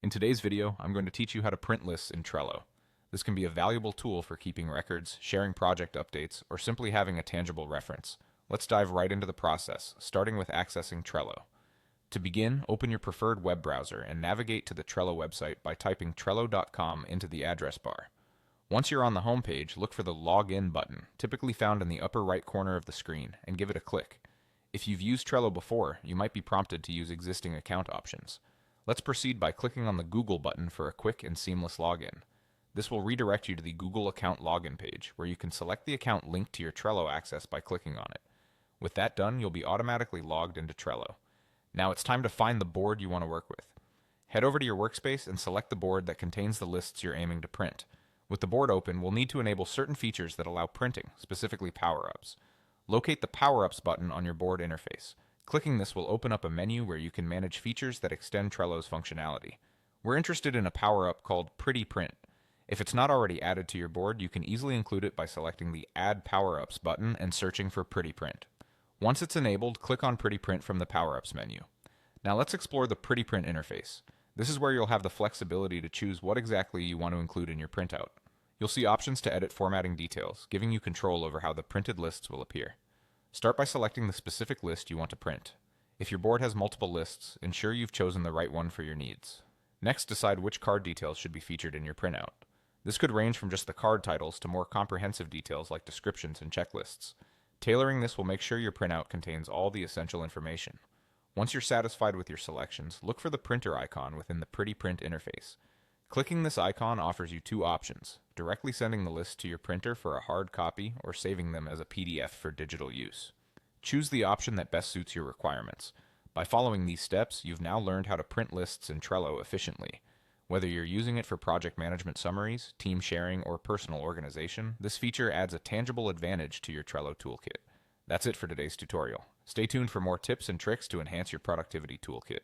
In today's video, I'm going to teach you how to print lists in Trello. This can be a valuable tool for keeping records, sharing project updates, or simply having a tangible reference. Let's dive right into the process, starting with accessing Trello. To begin, open your preferred web browser and navigate to the Trello website by typing trello.com into the address bar. Once you're on the home page, look for the Login button, typically found in the upper right corner of the screen, and give it a click. If you've used Trello before, you might be prompted to use existing account options. Let's proceed by clicking on the Google button for a quick and seamless login. This will redirect you to the Google account login page, where you can select the account linked to your Trello access by clicking on it. With that done, you'll be automatically logged into Trello. Now it's time to find the board you want to work with. Head over to your workspace and select the board that contains the lists you're aiming to print. With the board open, we'll need to enable certain features that allow printing, specifically power-ups. Locate the Power-Ups button on your board interface. Clicking this will open up a menu where you can manage features that extend Trello's functionality. We're interested in a power-up called Pretty Print. If it's not already added to your board, you can easily include it by selecting the Add Power-Ups button and searching for Pretty Print. Once it's enabled, click on Pretty Print from the Power-Ups menu. Now let's explore the Pretty Print interface. This is where you'll have the flexibility to choose what exactly you want to include in your printout. You'll see options to edit formatting details, giving you control over how the printed lists will appear. Start by selecting the specific list you want to print. If your board has multiple lists, ensure you've chosen the right one for your needs. Next, decide which card details should be featured in your printout. This could range from just the card titles to more comprehensive details like descriptions and checklists. Tailoring this will make sure your printout contains all the essential information. Once you're satisfied with your selections, look for the printer icon within the Pretty Print interface. Clicking this icon offers you two options: directly sending the list to your printer for a hard copy or saving them as a PDF for digital use. Choose the option that best suits your requirements. By following these steps, you've now learned how to print lists in Trello efficiently. Whether you're using it for project management summaries, team sharing, or personal organization, this feature adds a tangible advantage to your Trello toolkit. That's it for today's tutorial. Stay tuned for more tips and tricks to enhance your productivity toolkit.